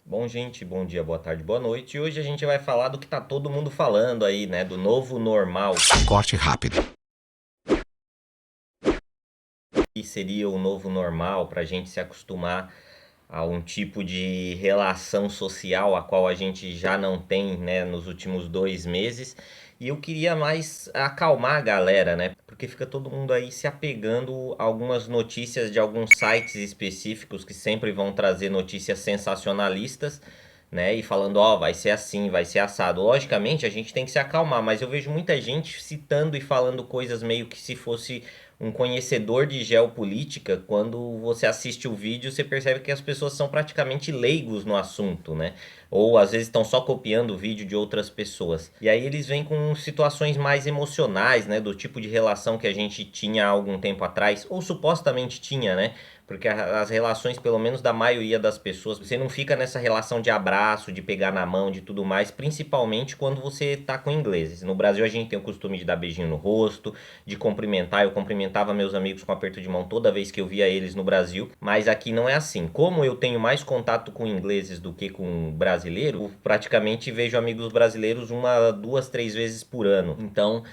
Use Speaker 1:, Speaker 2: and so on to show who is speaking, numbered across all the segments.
Speaker 1: Bom, gente, bom dia, boa tarde, boa noite. E hoje a gente vai falar do que tá todo mundo falando aí, né? Do novo normal,
Speaker 2: Corte rápido.
Speaker 1: que seria o novo normal para a gente se acostumar a um tipo de relação social a qual a gente já não tem, né, nos últimos 2 meses. E eu queria mais acalmar a galera, né? Porque fica todo mundo aí se apegando a algumas notícias de alguns sites específicos que sempre vão trazer notícias sensacionalistas, né? E falando, ó, vai ser assim, vai ser assado. Logicamente, a gente tem que se acalmar, mas eu vejo muita gente citando e falando coisas meio que se fosse um conhecedor de geopolítica. Quando você assiste o vídeo, você percebe que as pessoas são praticamente leigos no assunto, né? Ou às vezes estão só copiando o vídeo de outras pessoas. E aí eles vêm com situações mais emocionais, né? Do tipo de relação que a gente tinha há algum tempo atrás, ou supostamente tinha, né? Porque as relações, pelo menos da maioria das pessoas, você não fica nessa relação de abraço, de pegar na mão, de tudo mais, principalmente quando você tá com ingleses. No Brasil a gente tem o costume de dar beijinho no rosto, de cumprimentar. Eu cumprimentava meus amigos com aperto de mão toda vez que eu via eles no Brasil, mas aqui não é assim. Como eu tenho mais contato com ingleses do que com brasileiro, eu praticamente vejo amigos brasileiros uma, duas, três vezes por ano. Então,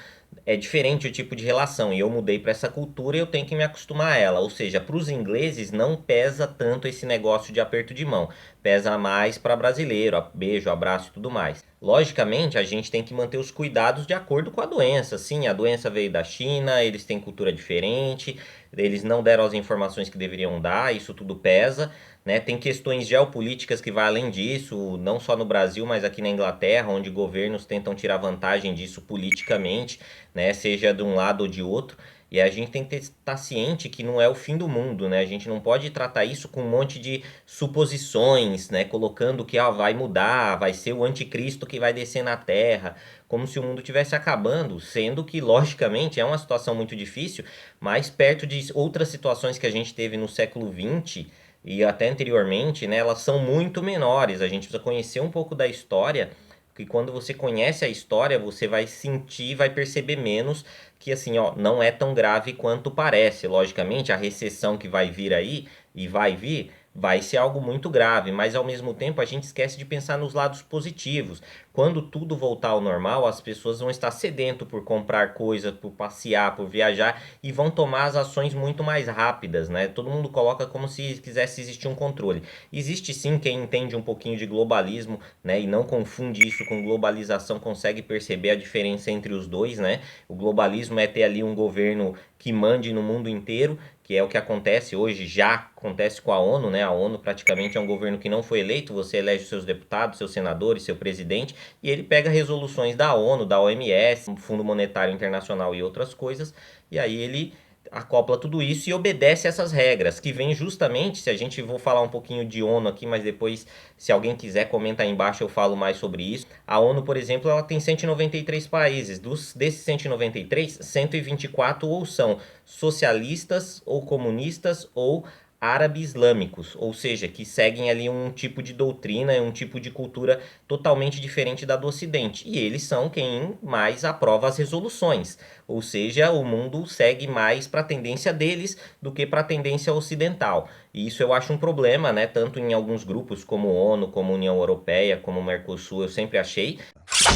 Speaker 1: é diferente o tipo de relação e eu mudei para essa cultura e eu tenho que me acostumar a ela. Ou seja, para os ingleses não pesa tanto esse negócio de aperto de mão, pesa mais para brasileiro, beijo, abraço e tudo mais. Logicamente, a gente tem que manter os cuidados de acordo com a doença. Sim, a doença veio da China, eles têm cultura diferente, eles não deram as informações que deveriam dar, isso tudo pesa, né? Tem questões geopolíticas que vai além disso, não só no Brasil, mas aqui na Inglaterra, onde governos tentam tirar vantagem disso politicamente, né? Seja de um lado ou de outro. E a gente tem que estar ciente que não é o fim do mundo, né? A gente não pode tratar isso com um monte de suposições, né? Colocando que vai mudar, vai ser o anticristo que vai descer na Terra, como se o mundo estivesse acabando, sendo que, logicamente, é uma situação muito difícil, mas perto de outras situações que a gente teve no século XX e até anteriormente, né? Elas são muito menores. A gente precisa conhecer um pouco da história, que quando você conhece a história, você vai sentir, vai perceber menos que assim, ó, não é tão grave quanto parece. Logicamente, a recessão que vai vir aí e vai vir, vai ser algo muito grave, mas ao mesmo tempo a gente esquece de pensar nos lados positivos. Quando tudo voltar ao normal, as pessoas vão estar sedento por comprar coisas, por passear, por viajar e vão tomar as ações muito mais rápidas, né? Todo mundo coloca como se quisesse existir um controle. Existe sim quem entende um pouquinho de globalismo, né, e não confunde isso com globalização, consegue perceber a diferença entre os dois, né? O globalismo é ter ali um governo que mande no mundo inteiro, que é o que acontece hoje, já acontece com a ONU, né? A ONU praticamente é um governo que não foi eleito, você elege seus deputados, seus senadores, seu presidente, e ele pega resoluções da ONU, da OMS, Fundo Monetário Internacional e outras coisas, e aí ele acopla tudo isso e obedece essas regras, que vem justamente, se a gente vou falar um pouquinho de ONU aqui, mas depois, se alguém quiser comentar aí embaixo, eu falo mais sobre isso. A ONU, por exemplo, ela tem 193 países. Desses 193, 124 ou são socialistas ou comunistas ou árabes islâmicos, ou seja, que seguem ali um tipo de doutrina, um tipo de cultura totalmente diferente da do Ocidente. E eles são quem mais aprova as resoluções, ou seja, o mundo segue mais para a tendência deles do que para a tendência ocidental. E isso eu acho um problema, né? Tanto em alguns grupos como ONU, como União Europeia, como Mercosul, eu sempre achei.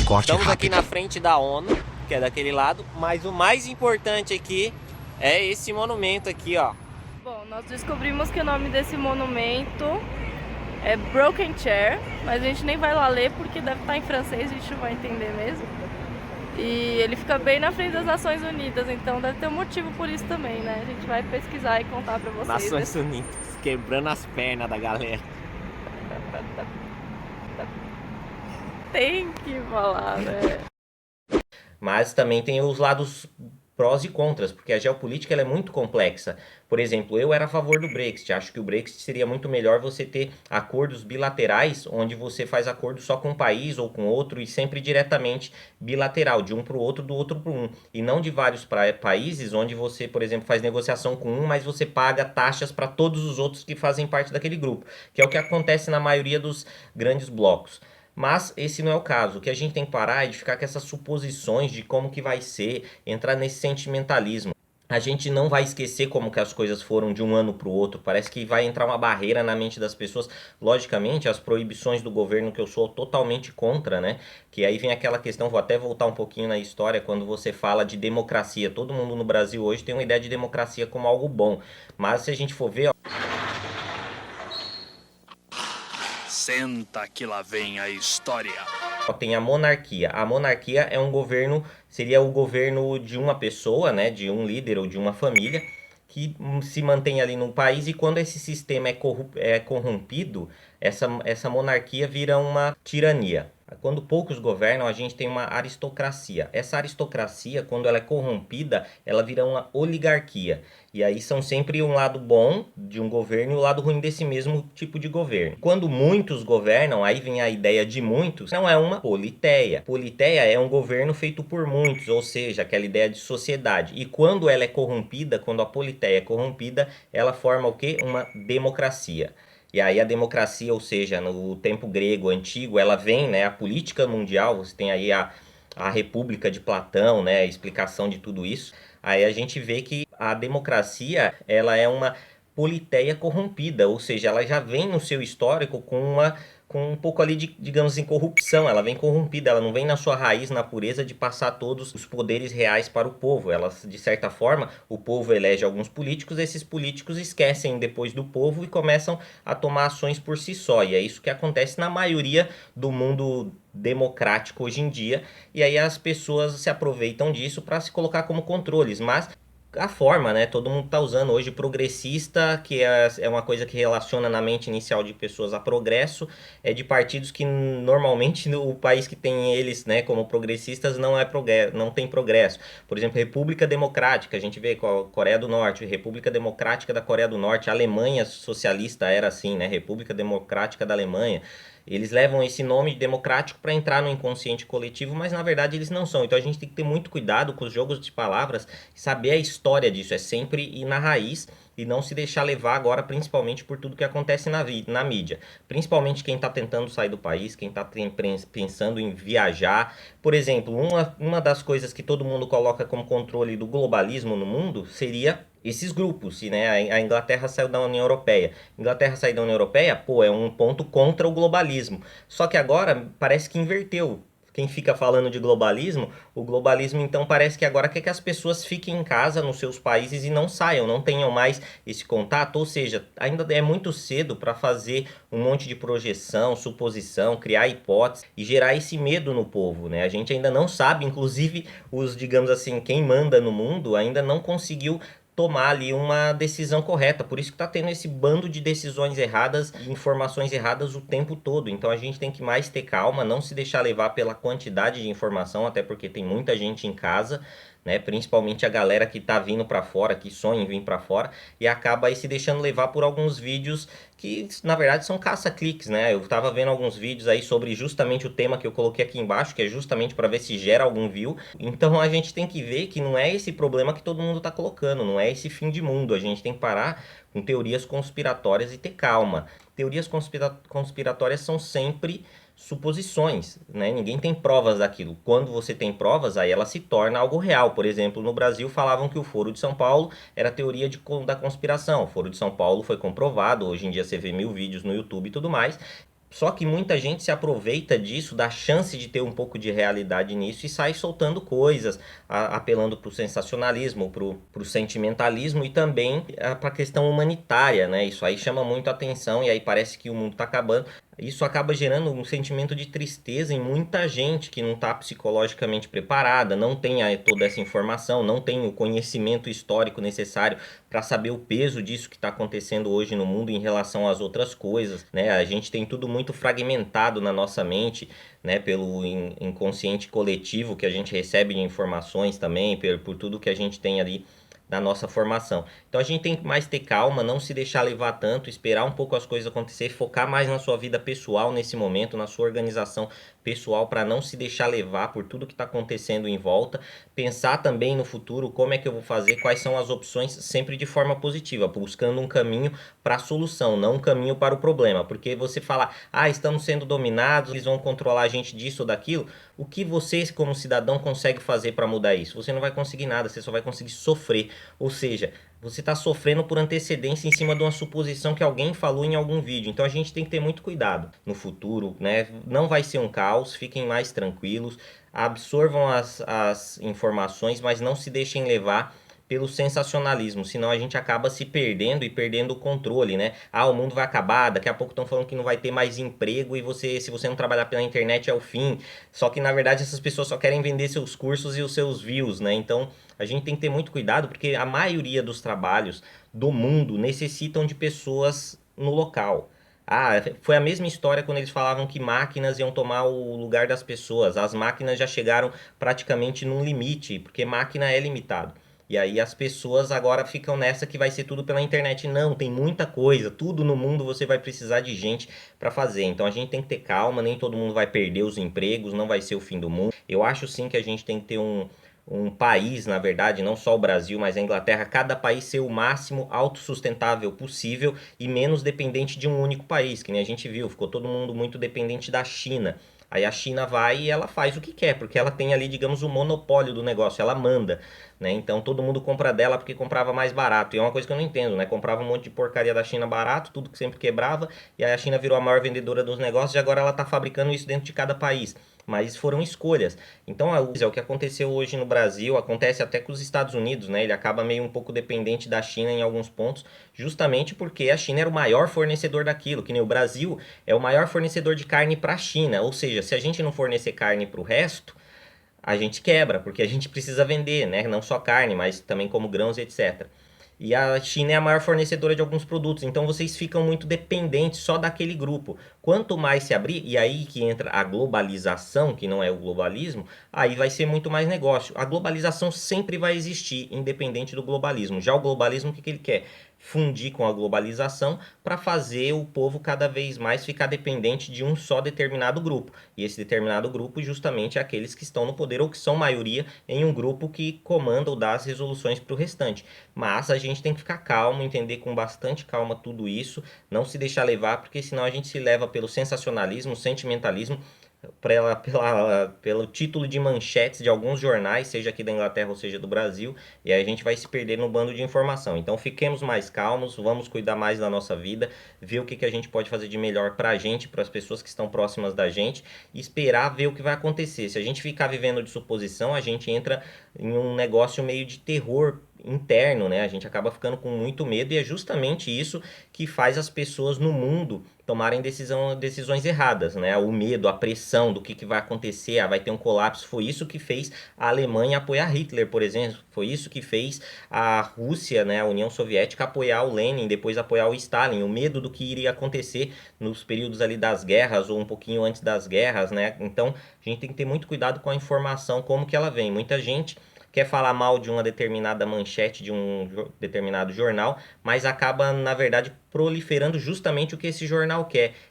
Speaker 2: Corte
Speaker 1: Estamos aqui
Speaker 2: rápido.
Speaker 1: na frente da ONU, que é daquele lado, mas o mais importante aqui é esse monumento aqui, ó.
Speaker 3: Bom, nós descobrimos que o nome desse monumento é Broken Chair, mas a gente nem vai lá ler porque deve estar em francês, a gente não vai entender mesmo. E ele fica bem na frente das Nações Unidas, então deve ter um motivo por isso também, né? A gente vai pesquisar e contar pra vocês.
Speaker 1: Nações Unidas, quebrando as pernas da galera.
Speaker 3: Tem que falar, né?
Speaker 1: Mas também tem os lados prós e contras, porque a geopolítica ela é muito complexa. Por exemplo, eu era a favor do Brexit. Acho que o Brexit seria muito melhor você ter acordos bilaterais, onde você faz acordo só com um país ou com outro e sempre diretamente bilateral, de um para o outro, do outro para um. E não de vários países, onde você, por exemplo, faz negociação com um, mas você paga taxas para todos os outros que fazem parte daquele grupo, que é o que acontece na maioria dos grandes blocos. Mas esse não é o caso. O que a gente tem que parar é de ficar com essas suposições de como que vai ser, entrar nesse sentimentalismo. a gente não vai esquecer como que as coisas foram de um ano para o outro. Parece que vai entrar uma barreira na mente das pessoas. Logicamente, as proibições do governo que eu sou totalmente contra, né? Que aí vem aquela questão, vou até voltar um pouquinho na história, quando você fala de democracia. Todo mundo no Brasil hoje tem uma ideia de democracia como algo bom. Mas se a gente for ver, ó,
Speaker 4: Senta que lá vem a história.
Speaker 1: tem a monarquia. A monarquia é um governo, seria o governo de uma pessoa, né, de um líder ou de uma família que se mantém ali no país, e quando esse sistema é corrompido, essa monarquia vira uma tirania. Quando poucos governam, a gente tem uma aristocracia. Essa aristocracia, quando ela é corrompida, ela vira uma oligarquia. E aí são sempre um lado bom de um governo e o lado ruim desse mesmo tipo de governo. Quando muitos governam, aí vem a ideia de muitos, não é uma politeia. Politeia é um governo feito por muitos, ou seja, aquela ideia de sociedade. E quando ela é corrompida, quando a politeia é corrompida, ela forma o quê? Uma democracia. E aí a democracia, ou seja, no tempo grego antigo, ela vem, né, a política mundial, você tem aí a República de Platão, né, a explicação de tudo isso. Aí a gente vê que a democracia, ela é uma politeia corrompida, ou seja, ela já vem no seu histórico com um pouco ali de, digamos assim, corrupção. Ela vem corrompida, ela não vem na sua raiz, na pureza de passar todos os poderes reais para o povo. Ela, de certa forma, o povo elege alguns políticos, esses políticos esquecem depois do povo e começam a tomar ações por si só. E é isso que acontece na maioria do mundo democrático hoje em dia. E aí as pessoas se aproveitam disso para se colocar como controles, mas a forma, né? Todo mundo tá usando hoje progressista, que é uma coisa que relaciona na mente inicial de pessoas a progresso, é de partidos que normalmente o país que tem eles, né, como progressistas não tem progresso. Por exemplo, República Democrática, a gente vê com a Coreia do Norte, República Democrática da Coreia do Norte, a Alemanha socialista era assim, né? República Democrática da Alemanha. Eles levam esse nome democrático para entrar no inconsciente coletivo, mas na verdade eles não são. Então a gente tem que ter muito cuidado com os jogos de palavras e saber a história disso. É sempre ir na raiz e não se deixar levar agora, principalmente por tudo que acontece na mídia. Principalmente quem está tentando sair do país, quem está pensando em viajar. Por exemplo, uma das coisas que todo mundo coloca como controle do globalismo no mundo seria esses grupos, né? A Inglaterra saiu da União Europeia. Inglaterra sair da União Europeia, pô, é um ponto contra o globalismo. Só que agora parece que inverteu. Quem fica falando de globalismo, o globalismo então parece que agora quer que as pessoas fiquem em casa nos seus países e não saiam, não tenham mais esse contato. Ou seja, ainda é muito cedo para fazer um monte de projeção, suposição, criar hipóteses e gerar esse medo no povo, né? A gente ainda não sabe, inclusive digamos assim, quem manda no mundo ainda não conseguiu tomar ali uma decisão correta. Por isso que está tendo esse bando de decisões erradas e informações erradas o tempo todo. Então a gente tem que mais ter calma, não se deixar levar pela quantidade de informação, até porque tem muita gente em casa, né? Principalmente a galera que tá vindo para fora, que sonha em vir para fora, e acaba aí se deixando levar por alguns vídeos que na verdade são caça-cliques, né? Eu tava vendo alguns vídeos aí sobre justamente o tema que eu coloquei aqui embaixo, que é justamente para ver se gera algum view. Então a gente tem que ver que não é esse problema que todo mundo tá colocando, não é esse fim de mundo. A gente tem que parar com teorias conspiratórias e ter calma. Teorias conspiratórias são sempre suposições, né? Ninguém tem provas daquilo. Quando você tem provas, aí ela se torna algo real. Por exemplo, no Brasil falavam que o Foro de São Paulo era teoria da conspiração. O Foro de São Paulo foi comprovado. Hoje em dia você vê 1000 vídeos no YouTube e tudo mais. Só que muita gente se aproveita disso, da chance de ter um pouco de realidade nisso e sai soltando coisas, apelando para o sensacionalismo, para o sentimentalismo e também para a questão humanitária, né? Isso aí chama muito a atenção e aí parece que o mundo está acabando. Isso acaba gerando um sentimento de tristeza em muita gente que não está psicologicamente preparada, não tem toda essa informação, não tem o conhecimento histórico necessário para saber o peso disso que está acontecendo hoje no mundo em relação às outras coisas, né? A gente tem tudo muito fragmentado na nossa mente, né? Pelo inconsciente coletivo que a gente recebe de informações também, por tudo que a gente tem ali da nossa formação. Então a gente tem que mais ter calma, não se deixar levar tanto, esperar um pouco as coisas acontecer, focar mais na sua vida pessoal nesse momento, na sua organização pessoal, para não se deixar levar por tudo que está acontecendo em volta, pensar também no futuro, como é que eu vou fazer, quais são as opções, sempre de forma positiva, buscando um caminho para a solução, não um caminho para o problema, porque você fala, estamos sendo dominados, eles vão controlar a gente disso ou daquilo, o que você como cidadão consegue fazer para mudar isso? Você não vai conseguir nada, você só vai conseguir sofrer. Ou seja, você está sofrendo por antecedência em cima de uma suposição que alguém falou em algum vídeo. Então a gente tem que ter muito cuidado no futuro, né? Não vai ser um caos, fiquem mais tranquilos, absorvam as informações, mas não se deixem levar pelo sensacionalismo, senão a gente acaba se perdendo e perdendo o controle, né? Ah, o mundo vai acabar, daqui a pouco estão falando que não vai ter mais emprego e se você não trabalhar pela internet é o fim. Só que na verdade essas pessoas só querem vender seus cursos e os seus views, né? Então a gente tem que ter muito cuidado porque a maioria dos trabalhos do mundo necessitam de pessoas no local. Ah, foi a mesma história quando eles falavam que máquinas iam tomar o lugar das pessoas. As máquinas já chegaram praticamente num limite, porque máquina é limitado. E aí as pessoas agora ficam nessa que vai ser tudo pela internet. Não, tem muita coisa, tudo no mundo você vai precisar de gente para fazer. Então a gente tem que ter calma, nem todo mundo vai perder os empregos, não vai ser o fim do mundo. Eu acho sim que a gente tem que ter um país, na verdade, não só o Brasil, mas a Inglaterra, cada país ser o máximo autossustentável possível e menos dependente de um único país, que nem a gente viu, ficou todo mundo muito dependente da China. Aí a China vai e ela faz o que quer, porque ela tem ali, digamos, o monopólio do negócio, ela manda, né? Então todo mundo compra dela porque comprava mais barato. E é uma coisa que eu não entendo, né? Comprava um monte de porcaria da China barato, tudo que sempre quebrava, e aí a China virou a maior vendedora dos negócios e agora ela tá fabricando isso dentro de cada país. Mas foram escolhas. Então é o que aconteceu hoje no Brasil, acontece até com os Estados Unidos, né? Ele acaba meio um pouco dependente da China em alguns pontos, justamente porque a China era o maior fornecedor daquilo, que nem o Brasil é o maior fornecedor de carne para a China. Ou seja, se a gente não fornecer carne para o resto, a gente quebra, porque a gente precisa vender, né? Não só carne, mas também como grãos, etc. E a China é a maior fornecedora de alguns produtos, então vocês ficam muito dependentes só daquele grupo. Quanto mais se abrir, e aí que entra a globalização, que não é o globalismo, aí vai ser muito mais negócio. A globalização sempre vai existir, independente do globalismo. Já o globalismo, o que ele quer? Fundir com a globalização para fazer o povo cada vez mais ficar dependente de um só determinado grupo. E esse determinado grupo justamente é aqueles que estão no poder ou que são maioria em um grupo que comanda ou dá as resoluções para o restante. Mas a gente tem que ficar calmo, entender com bastante calma tudo isso, não se deixar levar, porque senão a gente se leva pelo sensacionalismo, sentimentalismo, pelo título de manchetes de alguns jornais, seja aqui da Inglaterra ou seja do Brasil, e aí a gente vai se perder no bando de informação. Então fiquemos mais calmos, vamos cuidar mais da nossa vida, ver o que a gente pode fazer de melhor pra gente, para as pessoas que estão próximas da gente, e esperar ver o que vai acontecer. Se a gente ficar vivendo de suposição, a gente entra em um negócio meio de terror interno, né? A gente acaba ficando com muito medo e é justamente isso que faz as pessoas no mundo tomarem decisões erradas, né? O medo, a pressão do que vai acontecer, vai ter um colapso. Foi isso que fez a Alemanha apoiar Hitler, por exemplo. Foi isso que fez a Rússia, né, a União Soviética, apoiar o Lenin, depois apoiar o Stalin. O medo do que iria acontecer nos períodos ali das guerras ou um pouquinho antes das guerras, né? Então a gente tem que ter muito cuidado com a informação, como que ela vem. Muita gente quer falar mal de uma determinada manchete de um determinado jornal, mas acaba, na verdade, proliferando justamente o que esse jornal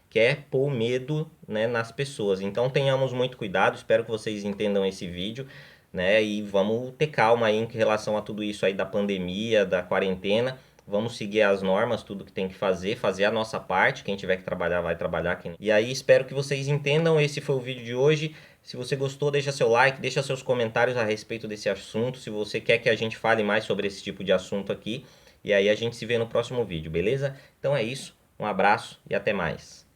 Speaker 1: quer pôr medo, né, nas pessoas. Então tenhamos muito cuidado, espero que vocês entendam esse vídeo, né, e vamos ter calma aí em relação a tudo isso aí da pandemia, da quarentena. Vamos seguir as normas, tudo que tem que fazer a nossa parte. Quem tiver que trabalhar, vai trabalhar. E aí, espero que vocês entendam. Esse foi o vídeo de hoje. Se você gostou, deixa seu like, deixa seus comentários a respeito desse assunto. Se você quer que a gente fale mais sobre esse tipo de assunto aqui. E aí a gente se vê no próximo vídeo, beleza? Então é isso. Um abraço e até mais.